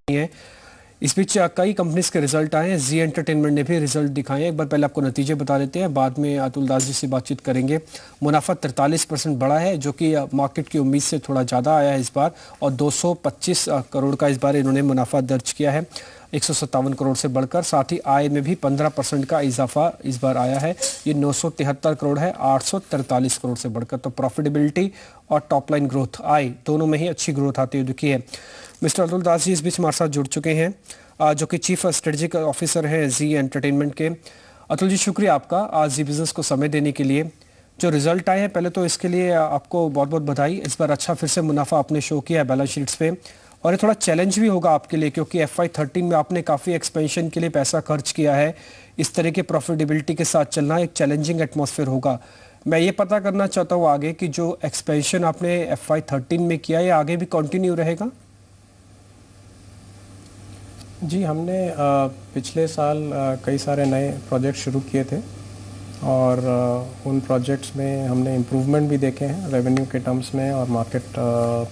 है। इस बीच कई कंपनीज के रिजल्ट आए हैं। जी एंटरटेनमेंट ने भी रिजल्ट दिखाए हैं। एक बार पहले आपको नतीजे बता देते हैं, बाद में अतुल दास जी से बातचीत करेंगे। मुनाफा 43% बढ़ा है, जो कि मार्केट की उम्मीद से थोड़ा ज़्यादा आया है इस बार, और 225 करोड़ का इस बार इन्होंने मुनाफा दर्ज किया है, 157 करोड़ से बढ़कर। साथ ही आय में भी 15% का इजाफा इस बार आया है, ये 973 करोड़ है 843 करोड़ से बढ़कर। तो प्रॉफिटेबिलिटी और टॉप लाइन ग्रोथ, आय दोनों में ही अच्छी ग्रोथ आती हुई दिखी है। मिस्टर अतुल दास जी इस बीच हमारे साथ जुड़ चुके हैं, जो कि चीफ स्ट्रेटेजिक ऑफिसर हैं जी एंटरटेनमेंट के। अतुल जी, शुक्रिया आपका आज जी बिजनेस को समय देने के लिए। जो रिजल्ट आए हैं, पहले तो इसके लिए आपको बहुत बहुत बधाई। इस बार अच्छा फिर से मुनाफा आपने शो किया है बैलेंस शीट्स पे, और ये थोड़ा चैलेंज भी होगा आपके लिए, क्योंकि FY13 में आपने काफ़ी एक्सपेंशन के लिए पैसा खर्च किया है। इस तरह के प्रॉफिटेबिलिटी के साथ चलना एक चैलेंजिंग एटमॉस्फेयर होगा। मैं ये पता करना चाहता हूँ आगे कि जो एक्सपेंशन आपने FY13 में किया है, आगे भी कंटिन्यू रहेगा? जी, हमने पिछले साल कई सारे नए प्रोजेक्ट शुरू किए थे, और उन प्रोजेक्ट्स में हमने इम्प्रूवमेंट भी देखे हैं रेवेन्यू के टर्म्स में और मार्केट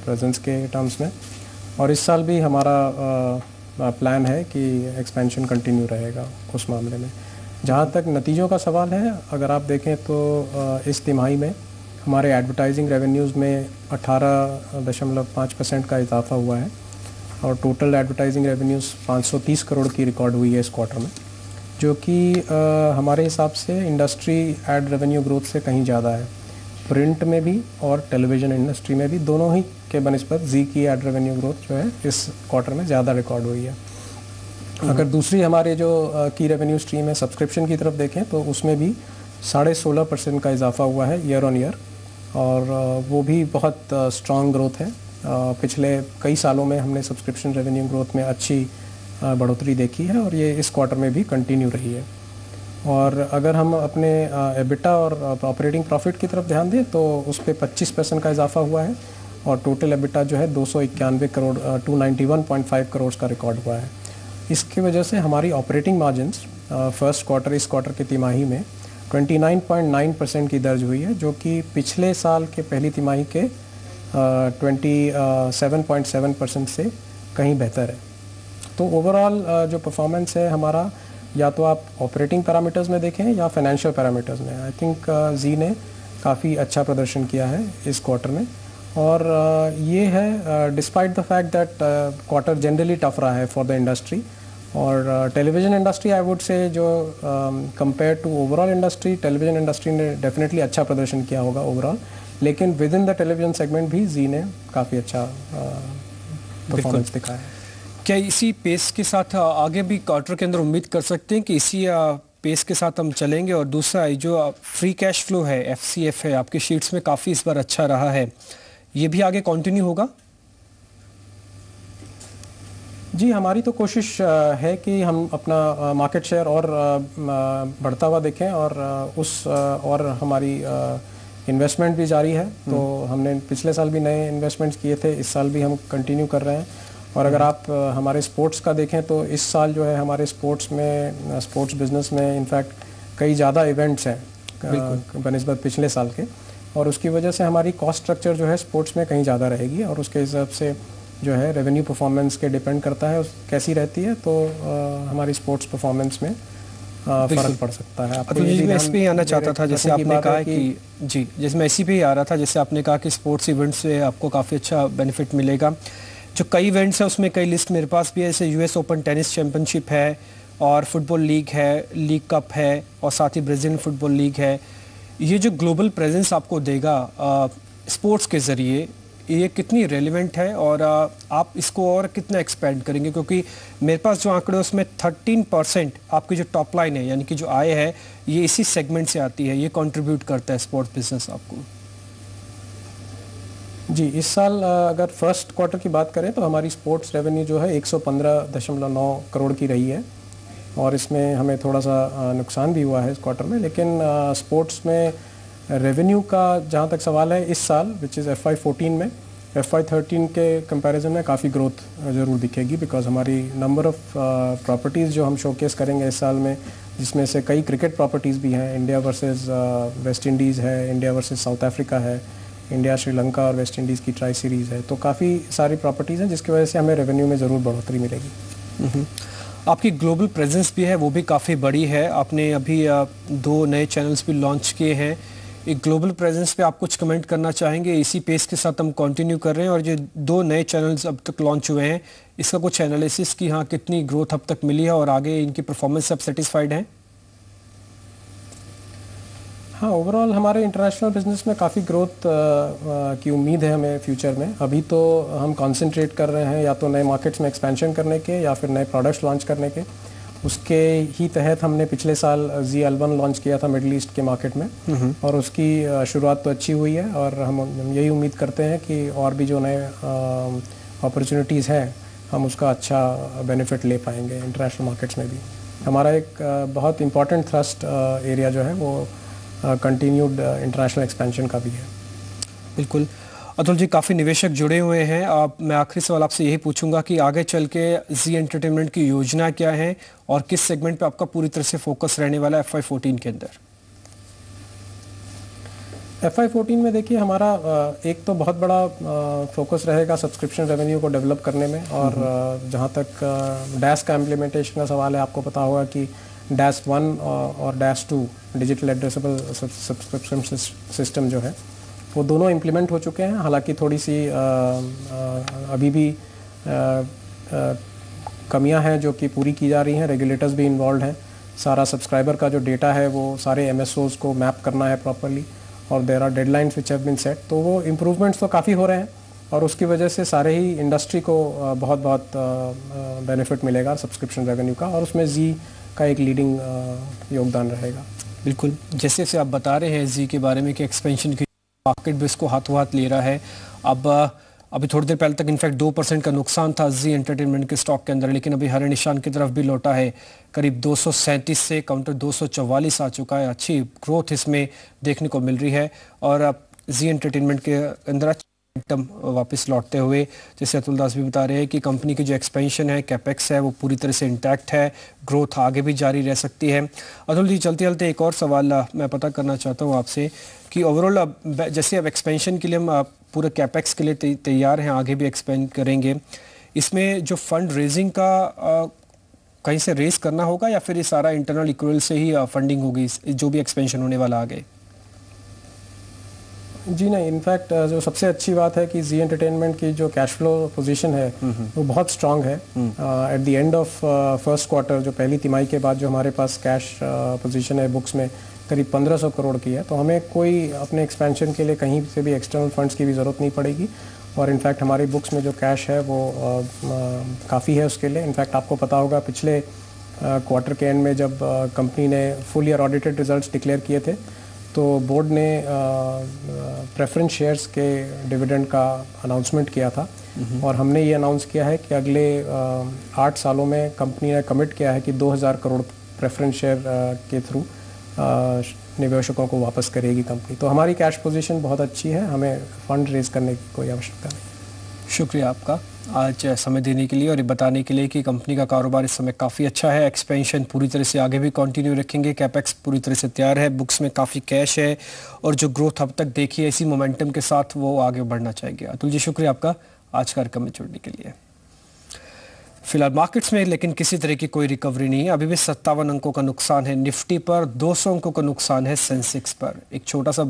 प्रेजेंस के टर्म्स में। और इस साल भी हमारा प्लान है कि एक्सपेंशन कंटिन्यू रहेगा उस मामले में। जहाँ तक नतीजों का सवाल है, अगर आप देखें तो इस तिमाही में हमारे एडवर्टाइजिंग रेवेन्यूज़ में 18.5% का इजाफा हुआ है, और टोटल एडवर्टाइजिंग रेवेन्यूज़ 530 करोड़ की रिकॉर्ड हुई है इस क्वार्टर में, जो कि हमारे हिसाब से इंडस्ट्री एड रेवेन्यू ग्रोथ से कहीं ज़्यादा है। प्रिंट में भी और टेलीविज़न इंडस्ट्री में भी, दोनों ही के बनिस्बत जी की एड रेवेन्यू ग्रोथ जो है इस क्वार्टर में ज़्यादा रिकॉर्ड हुई है। अगर दूसरी हमारे जो की रेवेन्यू स्ट्रीम है सब्सक्रिप्शन की तरफ देखें, तो उसमें भी 16.5% का इजाफा हुआ है ईयर ऑन ईयर, और वो भी बहुत स्ट्रॉन्ग ग्रोथ है। पिछले कई सालों में हमने सब्सक्रिप्शन रेवेन्यू ग्रोथ में अच्छी बढ़ोतरी देखी है, और ये इस क्वार्टर में भी कंटिन्यू रही है। और अगर हम अपने एबिटा और ऑपरेटिंग प्रॉफिट की तरफ ध्यान दें, तो उस पर 25% का इजाफा हुआ है, और टोटल एबिटा जो है 291 करोड़ 291.5 करोड़ का रिकॉर्ड हुआ है। इसकी वजह से हमारी ऑपरेटिंग मार्जिन्स फर्स्ट क्वार्टर, इस क्वार्टर की तिमाही में 29.9% की दर्ज हुई है, जो कि पिछले साल के पहली तिमाही के 27.7% से कहीं बेहतर है। तो ओवरऑल जो परफॉर्मेंस है हमारा, या तो आप ऑपरेटिंग पैरामीटर्स में देखें या फाइनेंशियल पैरामीटर्स में, आई थिंक जी ने काफ़ी अच्छा प्रदर्शन किया है इस क्वार्टर में। और ये है despite the fact that quarter generally tough रहा है फॉर द इंडस्ट्री, और television industry I would say जो compare to overall industry, television industry ने डेफिनेटली अच्छा प्रदर्शन किया होगा ओवरऑल, लेकिन within the television segment भी जी ने काफ़ी अच्छा परफॉर्मेंस दिखाया है। क्या इसी पेस के साथ आगे भी क्वार्टर के अंदर उम्मीद कर सकते हैं कि इसी पेस के साथ हम चलेंगे? और दूसरा, जो फ्री कैश फ्लो है, FCF है, आपकी शीट्स में काफ़ी इस बार अच्छा रहा है, ये भी आगे कंटिन्यू होगा? जी, हमारी तो कोशिश है कि हम अपना मार्केट शेयर और बढ़ता हुआ देखें, और हमारी इन्वेस्टमेंट भी जारी है। तो हमने पिछले साल भी नए इन्वेस्टमेंट्स किए थे, इस साल भी हम कंटिन्यू कर रहे हैं। और अगर आप हमारे स्पोर्ट्स का देखें, तो इस साल जो है हमारे स्पोर्ट्स बिजनेस में इनफैक्ट कई ज़्यादा इवेंट्स हैं बनिस्बत पिछले साल के, और उसकी वजह से हमारी कॉस्ट स्ट्रक्चर जो है स्पोर्ट्स में कहीं ज़्यादा रहेगी, और उसके हिसाब से जो है रेवेन्यू परफॉर्मेंस के डिपेंड करता है कैसी रहती है, तो हमारी स्पोर्ट्स परफॉर्मेंस में फर्क पड़ सकता है। आपको मैं इस पे आना चाहता था, जैसे आपने कहा कि जी, जैसे मैं इसी पे ही आ रहा था, जैसे आपने कहा कि स्पोर्ट्स इवेंट्स से आपको काफ़ी अच्छा बेनिफिट मिलेगा। जो कई इवेंट्स है उसमें कई लिस्ट मेरे पास भी है, जैसे US ओपन टेनिस चैंपियनशिप है, और फुटबॉल लीग है, लीग कप है, और साथ ही ब्राज़ील फुटबॉल लीग है। ये जो ग्लोबल प्रेजेंस आपको देगा स्पोर्ट्स के ज़रिए, ये कितनी रेलिवेंट है, और आप इसको और कितना एक्सपेंड करेंगे? क्योंकि मेरे पास जो आंकड़े उसमें 13% आपकी जो टॉप लाइन है, यानी कि जो आय है, ये इसी सेगमेंट से आती है, ये कंट्रीब्यूट करता है स्पोर्ट्स बिजनेस आपको। जी, इस साल अगर फर्स्ट क्वार्टर की बात करें, तो हमारी स्पोर्ट्स रेवेन्यू जो है 115.9 करोड़ की रही है, और इसमें हमें थोड़ा सा नुकसान भी हुआ है इस क्वार्टर में। लेकिन स्पोर्ट्स में रेवेन्यू का जहाँ तक सवाल है, इस साल विच इज़ FY14 में FY13 के कंपैरिजन में काफ़ी ग्रोथ ज़रूर दिखेगी, बिकॉज हमारी नंबर ऑफ़ प्रॉपर्टीज़ जो हम शोकेस करेंगे इस साल में, जिसमें से कई क्रिकेट प्रॉपर्टीज़ भी हैं, इंडिया वर्सेस वेस्ट इंडीज़ है, इंडिया वर्सेस साउथ अफ्रीका है, इंडिया श्रीलंका और वेस्ट इंडीज़ की ट्राई सीरीज़ है। तो काफ़ी सारी प्रॉपर्टीज़ हैं जिसकी वजह से हमें रेवेन्यू में ज़रूर बढ़ोतरी मिलेगी। आपकी ग्लोबल प्रेजेंस भी है, वो भी काफ़ी बड़ी है। आपने अभी 2 नए चैनल्स भी लॉन्च किए हैं। एक ग्लोबल प्रेजेंस पे आप कुछ कमेंट करना चाहेंगे? इसी पेस के साथ हम कंटिन्यू कर रहे हैं और जो 2 नए चैनल्स अब तक लॉन्च हुए हैं, इसका कुछ एनालिसिस कि हाँ कितनी ग्रोथ अब तक मिली है और आगे इनकी परफॉर्मेंस से आप सेटिस्फाइड हैं? हाँ, ओवरऑल हमारे इंटरनेशनल बिजनेस में काफ़ी ग्रोथ की उम्मीद है हमें फ्यूचर में। अभी तो हम कंसंट्रेट कर रहे हैं या तो नए मार्केट्स में एक्सपेंशन करने के या फिर नए प्रोडक्ट्स लॉन्च करने के। उसके ही तहत हमने पिछले साल ZL1 लॉन्च किया था मिडल ईस्ट के मार्केट में और उसकी शुरुआत तो अच्छी हुई है और हम यही उम्मीद करते हैं कि और भी जो नए अपॉर्चुनिटीज़ हैं हम उसका अच्छा बेनिफिट ले पाएंगे इंटरनेशनल मार्केट्स में भी। हमारा एक बहुत इम्पॉर्टेंट थ्रस्ट एरिया जो है वो कंटिन्यूड इंटरनेशनल एक्सपेंशन का भी है। बिल्कुल। अतुल जी, काफ़ी निवेशक जुड़े हुए हैं। मैं आखिरी सवाल आपसे यही पूछूंगा कि आगे चल के जी एंटरटेनमेंट की योजना क्या है और किस सेगमेंट पे आपका पूरी तरह से फोकस रहने वाला है FY14 के अंदर? FY14 में देखिए हमारा एक तो बहुत बड़ा फोकस रहेगा सब्सक्रिप्शन रेवेन्यू को डेवलप करने में और जहाँ तक डैश का इम्प्लीमेंटेशन का सवाल है, आपको पता होगा कि डैश 1 और dash 2 digital addressable subscription system जो है वो दोनों इम्प्लीमेंट हो चुके हैं। हालांकि थोड़ी सी अभी भी कमियां हैं जो कि पूरी की जा रही हैं। रेगुलेटर्स भी इन्वॉल्व हैं। सारा सब्सक्राइबर का जो डेटा है वो सारे MSOs को मैप करना है प्रॉपरली और there are deadlines which have been set. तो वो इम्प्रूवमेंट्स तो काफ़ी हो रहे हैं और उसकी वजह से सारे ही इंडस्ट्री को बहुत बहुत बेनिफिट मिलेगा सब्सक्रिप्शन रेवेन्यू का और उसमें जी का एक लीडिंग योगदान रहेगा। बिल्कुल, जैसे जैसे आप बता रहे हैं जी के बारे में कि एक्सपेंशन की मार्केट भी इसको हाथों हाथ ले रहा है। अब अभी थोड़ी देर पहले तक इनफैक्ट 2% का नुकसान था जी एंटरटेनमेंट के स्टॉक के अंदर, लेकिन अभी हरे निशान की तरफ भी लौटा है। करीब 237 से काउंटर 244 आ चुका है। अच्छी ग्रोथ इसमें देखने को मिल रही है और जी एंटरटेनमेंट के अंदर वापस लौटते हुए, जैसे अतुल दास भी बता रहे हैं कि कंपनी की जो एक्सपेंशन है, कैपेक्स है, वो पूरी तरह से इंटैक्ट है। ग्रोथ आगे भी जारी रह सकती है। अतुल जी, चलते चलते एक और सवाल मैं पता करना चाहता हूँ आपसे कि ओवरऑल जैसे अब एक्सपेंशन के लिए हम पूरे कैपेक्स के लिए तैयार हैं, आगे भी एक्सपेंड करेंगे, इसमें जो फंड रेजिंग का कहीं से रेज करना होगा या फिर ये सारा इंटरनल इक्रूअल से ही फंडिंग होगी जो भी एक्सपेंशन होने वाला आगे? जी नहीं, इनफैक्ट जो सबसे अच्छी बात है कि जी एंटरटेनमेंट की जो कैश फ्लो पोजीशन है वो बहुत स्ट्रांग है। At the end of first quarter, जो पहली तिमाही के बाद जो हमारे पास कैश पोजीशन है बुक्स में करीब 1500 करोड़ की है। तो हमें कोई अपने एक्सपेंशन के लिए कहीं से भी एक्सटर्नल फंड्स की भी ज़रूरत नहीं पड़ेगी और इनफैक्ट हमारी बुक्स में जो कैश है वो काफ़ी है उसके लिए। इनफैक्ट आपको पता होगा पिछले क्वार्टर के एंड में जब कंपनी ने full year audited results declare किए थे तो बोर्ड ने प्रेफरेंस शेयर्स के डिविडेंड का अनाउंसमेंट किया था और हमने ये अनाउंस किया है कि अगले 8 सालों में कंपनी ने कमिट किया है कि 2000 करोड़ प्रेफरेंस शेयर के थ्रू निवेशकों को वापस करेगी कंपनी। तो हमारी कैश पोजीशन बहुत अच्छी है, हमें फंड रेज करने की कोई आवश्यकता नहीं। शुक्रिया आपका आज समय देने के लिए और ये बताने के लिए कि कंपनी का कारोबार इस समय काफ़ी अच्छा है। एक्सपेंशन पूरी तरह से आगे भी कंटिन्यू रखेंगे, कैपेक्स पूरी तरह से तैयार है, बुक्स में काफ़ी कैश है और जो ग्रोथ अब तक देखी है इसी मोमेंटम के साथ वो आगे बढ़ना चाहिए। अतुल जी, शुक्रिया आपका आज कार्यक्रम में जुड़ने के लिए। फिलहाल मार्केट्स में लेकिन किसी तरह की कोई रिकवरी नहीं है। अभी भी 57 अंकों का नुकसान है निफ्टी पर, 200 अंकों का नुकसान है सेंसेक्स पर। एक छोटा सा